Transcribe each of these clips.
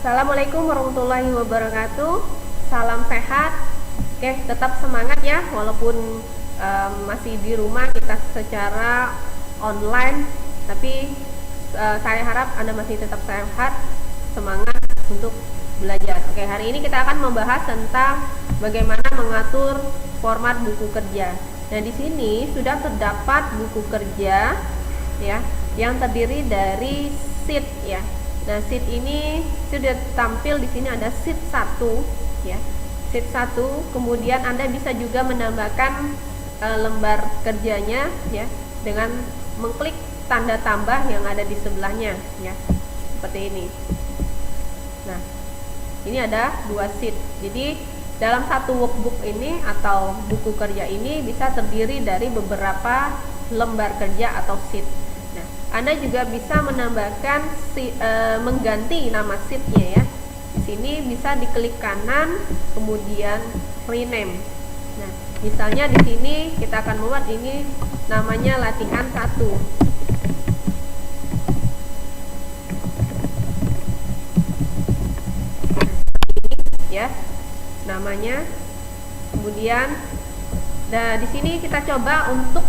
Assalamualaikum warahmatullahi wabarakatuh. Salam sehat. Oke, tetap semangat ya, walaupun masih di rumah kita secara online, tapi saya harap Anda masih tetap sehat, semangat untuk belajar. Oke, hari ini kita akan membahas tentang bagaimana mengatur format buku kerja. Nah, di sini sudah terdapat buku kerja ya yang terdiri dari sheet ya. Nah, sheet ini sudah tampil di sini, ada sheet 1 ya. Sheet 1, kemudian Anda bisa juga menambahkan lembar kerjanya ya dengan mengklik tanda tambah yang ada di sebelahnya ya. Seperti ini. Nah, ini ada 2 sheet. Jadi dalam satu workbook ini atau buku kerja ini bisa terdiri dari beberapa lembar kerja atau sheet. Anda juga bisa menambahkan mengganti nama sheetnya ya. Di sini bisa diklik kanan, kemudian rename. Nah, misalnya di sini kita akan membuat ini namanya latihan 1. Ini ya namanya. Kemudian, nah di sini kita coba untuk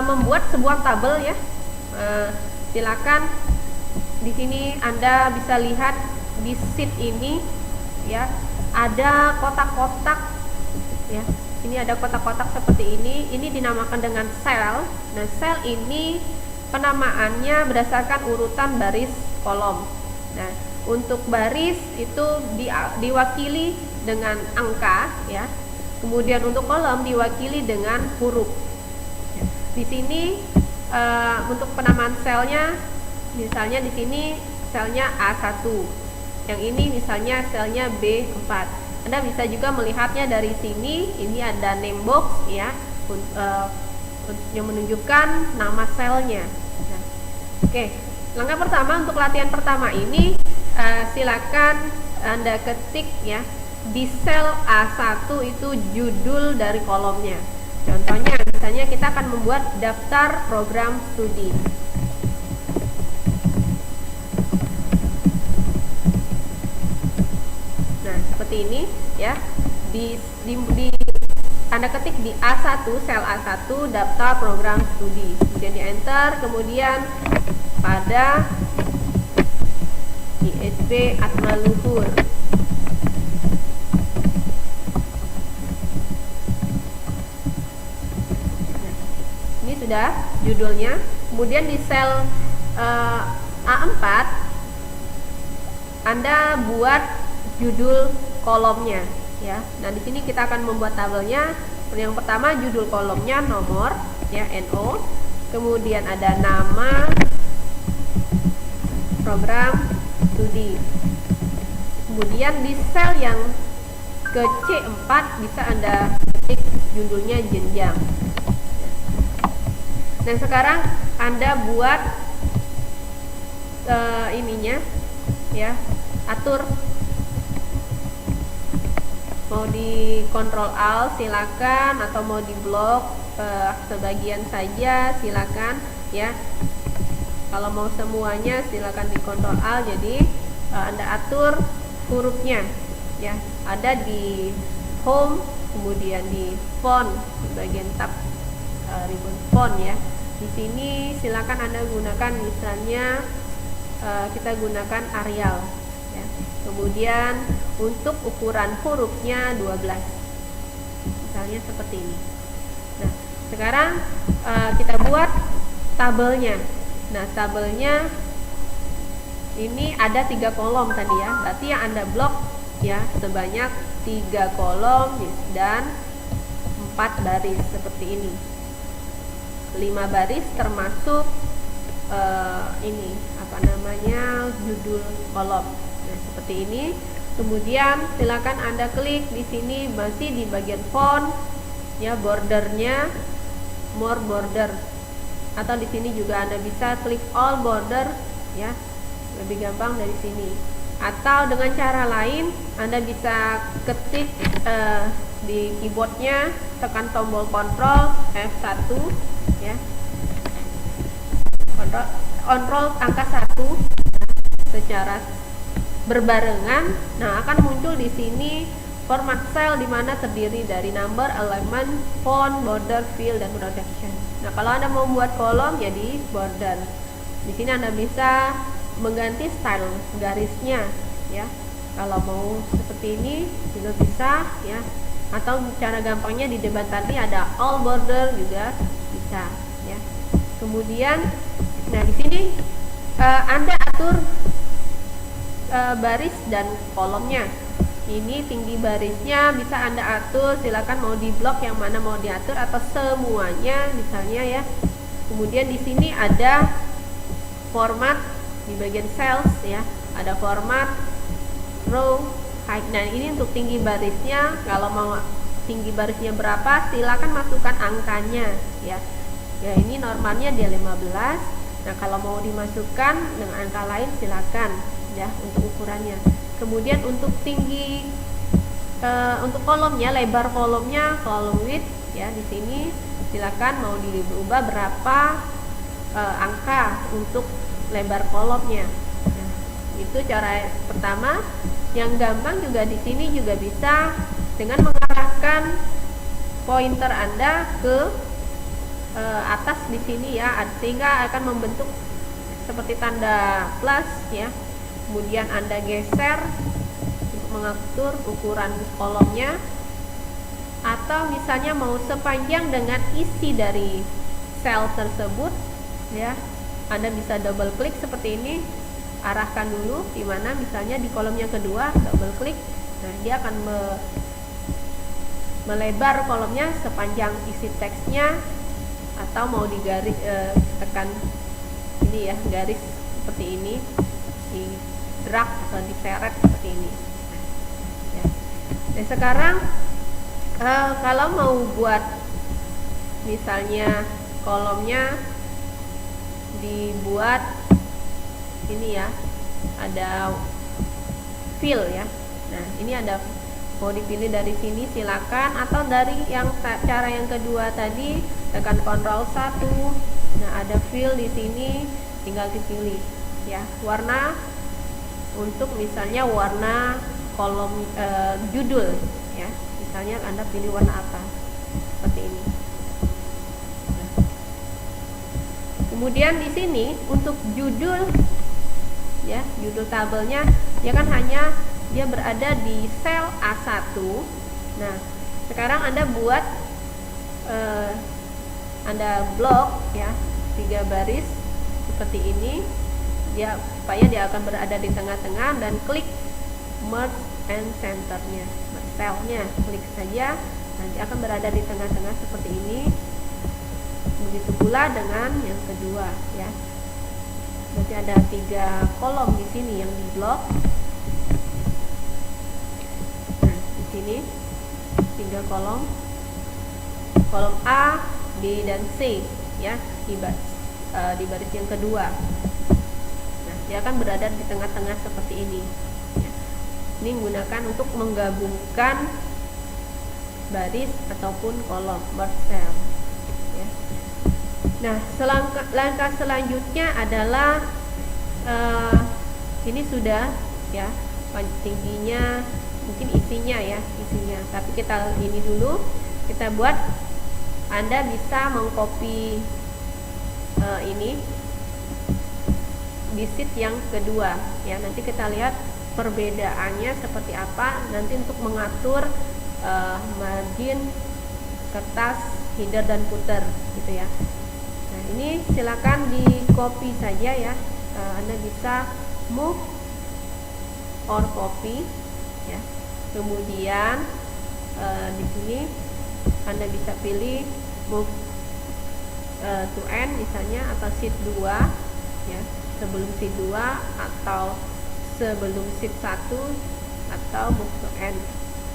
membuat sebuah tabel ya. Silakan di sini Anda bisa lihat di sheet ini ya, ada kotak-kotak ya. Ini ada kotak-kotak seperti ini. Ini dinamakan dengan sel. Nah, sel ini penamaannya berdasarkan urutan baris kolom. Nah, untuk baris itu diwakili dengan angka ya. Kemudian untuk kolom diwakili dengan huruf. Di sini untuk penamaan selnya, misalnya di sini selnya A1, yang ini misalnya selnya B4. Anda bisa juga melihatnya dari sini. Ini ada name box ya, yang menunjukkan nama selnya. Nah, oke, langkah pertama untuk latihan pertama ini, silakan Anda ketik ya di sel A1 itu judul dari kolomnya. Contohnya, misalnya kita akan membuat daftar program studi. Nah, seperti ini ya. Anda ketik di A1, sel A1, daftar program studi. Kemudian di enter, kemudian pada ISB Atmaluhur. Sudah judulnya. Kemudian di sel A4 Anda buat judul kolomnya ya. Nah, di sini kita akan membuat tabelnya. Yang pertama judul kolomnya nomor ya, NO. Kemudian ada nama program studi. Kemudian di sel yang ke C4 bisa Anda ketik judulnya jenjang. Dan sekarang Anda buat ininya ya, atur. Mau di Ctrl Alt silakan, atau mau di blok sebagian saja silakan ya. Kalau mau semuanya silakan di Ctrl Alt. Jadi Anda atur hurufnya ya. Ada di home, kemudian di font bagian tab ribbon font ya. Di sini silakan Anda gunakan, misalnya kita gunakan Arial ya. Kemudian untuk ukuran hurufnya 12, misalnya seperti ini. Nah, sekarang kita buat tabelnya. Nah, tabelnya ini ada 3 kolom tadi ya. Berarti yang Anda blok ya sebanyak 3 kolom dan 4 baris seperti ini. 5 baris termasuk ini apa namanya, judul kolom. Nah, seperti ini. Kemudian silakan Anda klik di sini, masih di bagian font ya, bordernya more border, atau di sini juga Anda bisa klik all border ya, lebih gampang dari sini. Atau dengan cara lain, Anda bisa ketik di keyboardnya, tekan tombol Ctrl F1 ya, Ctrl angka 1 secara berbarengan, nah akan muncul di sini format cell di mana terdiri dari number, element, font, border, fill, dan protection. Nah, kalau Anda mau buat kolom ya di border. Di sini Anda bisa mengganti style garisnya ya. Kalau mau seperti ini juga bisa ya. Atau cara gampangnya di depan tadi ada all border juga bisa ya. Kemudian nah di sini Anda atur baris dan kolomnya. Ini tinggi barisnya bisa Anda atur, silakan mau di blok yang mana mau diatur atau semuanya misalnya ya. Kemudian di sini ada format di bagian cells ya, ada format row height. Nah, ini untuk tinggi barisnya, kalau mau tinggi barisnya berapa silakan masukkan angkanya ya. Ya, ini normalnya dia 15. Nah, kalau mau dimasukkan dengan angka lain silakan ya untuk ukurannya. Kemudian untuk tinggi untuk kolomnya, lebar kolomnya, column width ya, di sini silakan mau diubah berapa angka untuk lebar kolomnya. Nah, itu cara pertama. Yang gampang juga di sini juga bisa dengan mengarahkan pointer Anda ke atas di sini ya, sehingga akan membentuk seperti tanda plus ya. Kemudian Anda geser untuk mengatur ukuran kolomnya, atau misalnya mau sepanjang dengan isi dari sel tersebut ya, Anda bisa double klik seperti ini, arahkan dulu di mana misalnya di kolom yang kedua, double klik. Nah, dia akan melebar kolomnya sepanjang isi teksnya, atau mau digaris tekan ini ya, garis seperti ini, di drag atau diseret seperti ini ya. Dan sekarang kalau mau buat misalnya kolomnya dibuat ini ya, ada fill ya. Nah, ini ada, mau dipilih dari sini silakan, atau dari yang cara yang kedua tadi tekan Ctrl 1. Nah, ada fill di sini, tinggal dipilih ya warna, untuk misalnya warna kolom judul ya, misalnya Anda pilih warna apa seperti ini. Nah, kemudian di sini untuk judul ya, judul tabelnya dia kan hanya dia berada di sel A1. Nah, sekarang Anda buat Anda blok ya, 3 baris seperti ini dia, supaya dia akan berada di tengah-tengah, dan klik merge and centernya, selnya klik saja, nanti akan berada di tengah-tengah seperti ini. Begitu pula dengan yang kedua ya. Berarti ada 3 kolom di sini yang di blok. Nah, di sini 3 kolom, kolom A, B, dan C ya, di baris yang kedua. Dia akan berada di tengah-tengah seperti ini ya. Ini menggunakan untuk menggabungkan baris ataupun kolom, merge cell ya. Nah, langkah selanjutnya adalah ini sudah ya, tingginya, mungkin isinya ya, tapi kita ini dulu kita buat. Anda bisa mengcopy ini di sheet yang kedua ya. Nanti kita lihat perbedaannya seperti apa nanti untuk mengatur margin kertas header dan footer gitu ya. Nah, ini silakan di copy saja ya. Anda bisa move or copy ya. Kemudian di sini Anda bisa pilih move to end misalnya, atau sheet 2 ya, sebelum sheet 2 atau sebelum sheet 1, atau move to end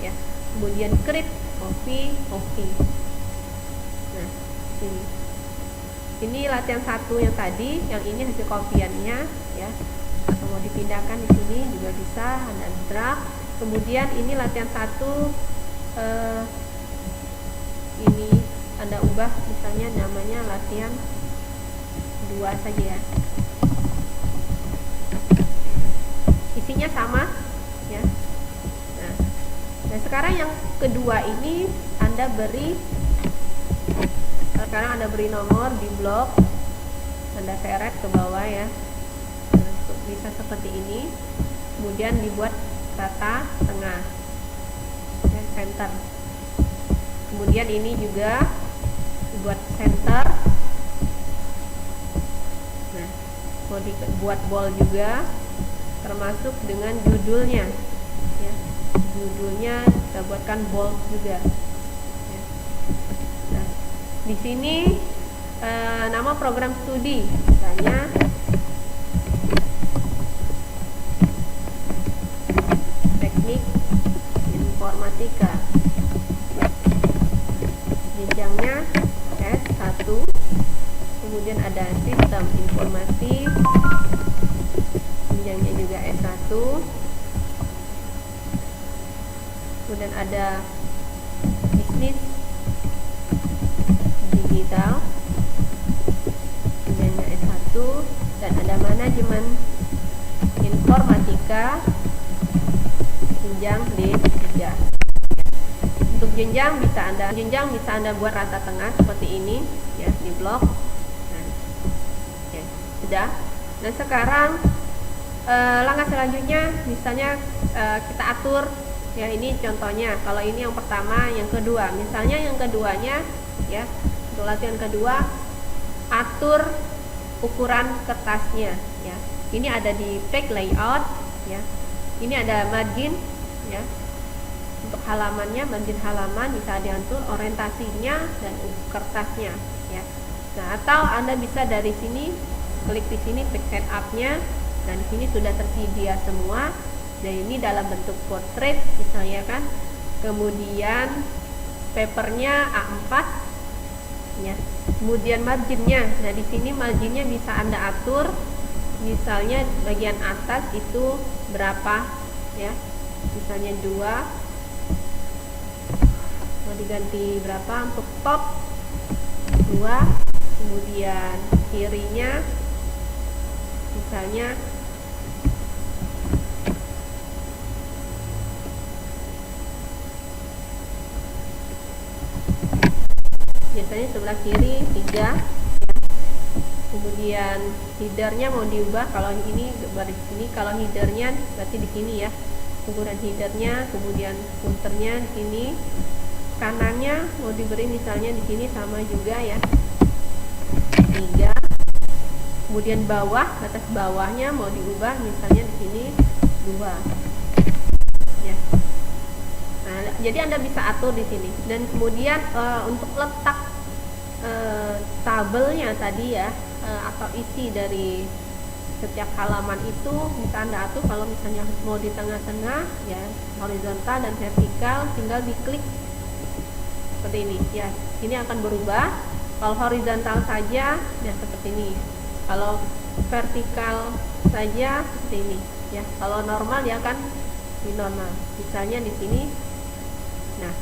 ya. Kemudian create, copy, oke. Nah, ini latihan 1 yang tadi, yang ini hasil kopiannya ya. Atau mau dipindahkan di sini juga bisa, Anda drag. Kemudian ini latihan 1 ini Anda ubah misalnya namanya latihan 2 saja ya. isinya sama ya. Nah sekarang yang kedua ini Anda beri, sekarang Anda beri nomor di blok, Anda seret ke bawah ya. Nah, bisa seperti ini, kemudian dibuat rata tengah ya, center. Kemudian ini juga dibuat center. Nah, mau dibuat bold juga, termasuk dengan judulnya ya. Judulnya kita buatkan bold juga ya. Nah, di sini nama program studi misalnya teknik informatika, jenjangnya S1, kemudian ada sistem informasi, jenjangnya juga S1, kemudian ada bisnis digital, jenjangnya S1, dan ada manajemen informatika, jenjang D3. Untuk jenjang bisa Anda buat rata tengah seperti ini ya, di blok. Nah, oke, sudah. Nah sekarang langkah selanjutnya misalnya kita atur ya, ini contohnya. Kalau ini yang pertama, yang kedua, misalnya yang keduanya ya, untuk latihan kedua, atur ukuran kertasnya ya. Ini ada di page layout ya. Ini ada margin ya. Untuk halamannya, margin halaman bisa diatur, orientasinya dan kertasnya ya. Nah, atau Anda bisa dari sini klik di sini page setup-nya, dan di sini sudah tersedia semua. Dan ini dalam bentuk portrait misalnya kan. Kemudian papernya A4 ya. Kemudian marginnya. Nah, di sini marginnya bisa Anda atur. Misalnya bagian atas itu berapa ya. Misalnya 2, mau diganti berapa untuk top 2, kemudian kirinya misalnya biasanya sebelah kiri 3 ya. Kemudian headernya mau diubah, kalau ini baris sini, kalau headernya berarti di sini ya, ukuran headernya. Kemudian footernya di sini, kanannya mau diberi misalnya di sini sama juga ya, 3. Kemudian bawah, batas bawahnya mau diubah misalnya di sini 2 ya. Nah, jadi Anda bisa atur di sini. Dan kemudian untuk letak tabelnya tadi ya, atau isi dari setiap halaman itu bisa Anda atur. Kalau misalnya mau di tengah-tengah ya, horizontal dan vertikal, tinggal diklik seperti ini ya. Ini akan berubah. Kalau horizontal saja ya seperti ini, kalau vertikal saja seperti ini ya. Kalau normal ya kan di normal, misalnya di sini, nah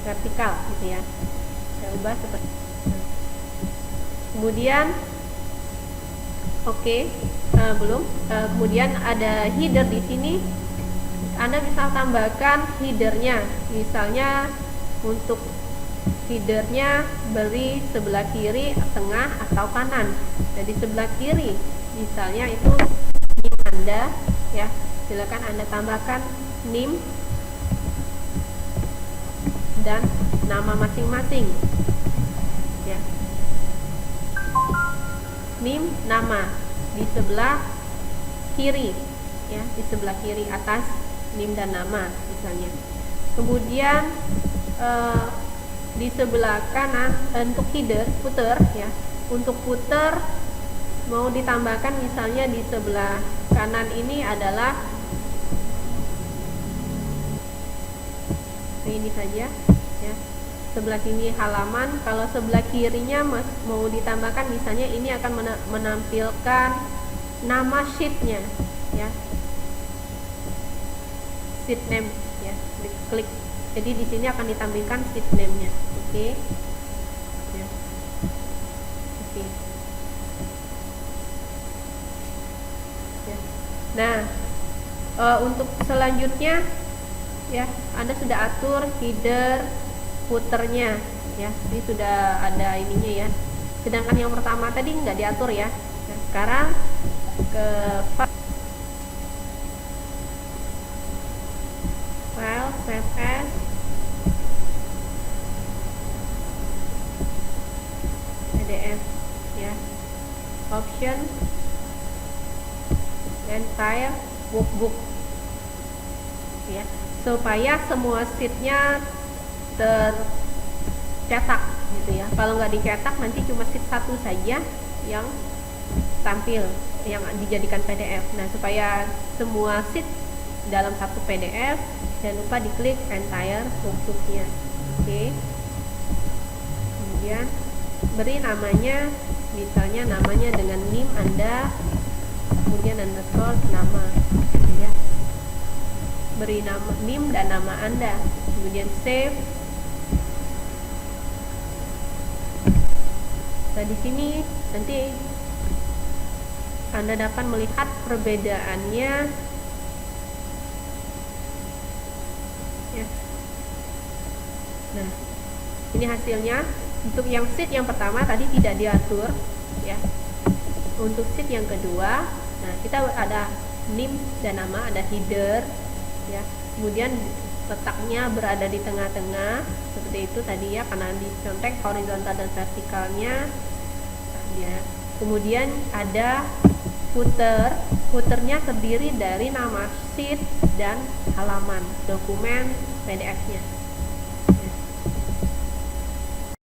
vertikal gitu ya, saya ubah seperti ini. Kemudian belum. Kemudian ada header di sini. Anda bisa tambahkan headernya. Misalnya untuk headernya beri sebelah kiri, tengah, atau kanan. Jadi sebelah kiri misalnya itu NIM Anda ya. Silakan Anda tambahkan NIM dan nama masing-masing ya. NIM, nama di sebelah kiri ya, di sebelah kiri atas NIM dan nama misalnya. Kemudian di sebelah kanan untuk header, footer ya. Untuk footer mau ditambahkan misalnya di sebelah kanan ini adalah ini saja ya. Sebelah sini halaman. Kalau sebelah kirinya mau ditambahkan misalnya ini akan menampilkan nama sheetnya ya, sheet name ya, diklik. Jadi di sini akan ditampilkan sheet name-nya. Oke. Ya. Oke. Ya. Nah, Untuk selanjutnya ya, Anda sudah atur header footernya ya, ini sudah ada ininya ya. Sedangkan yang pertama tadi nggak diatur ya. Nah, sekarang ke file save as, PDF ya, option entire workbook ya, supaya semua sheetnya tercetak gitu ya. Kalau nggak dicetak nanti cuma sheet satu saja yang tampil, yang dijadikan PDF. Nah, supaya semua sheet dalam satu PDF, jangan lupa diklik entire workbooknya. Oke. Kemudian beri namanya, misalnya namanya dengan NIM Anda, kemudian underscore nama ya. Beri nama NIM dan nama Anda, kemudian save. Nah, di sini nanti Anda dapat melihat perbedaannya ya. Nah, ini hasilnya. Untuk yang sheet yang pertama tadi tidak diatur ya. Untuk sheet yang kedua, nah kita ada NIM dan nama, ada header ya. Kemudian letaknya berada di tengah-tengah seperti itu tadi ya, karena dicontek horizontal dan vertikalnya ya. Kemudian ada footer, footernya terdiri dari nama sheet dan halaman dokumen PDF-nya.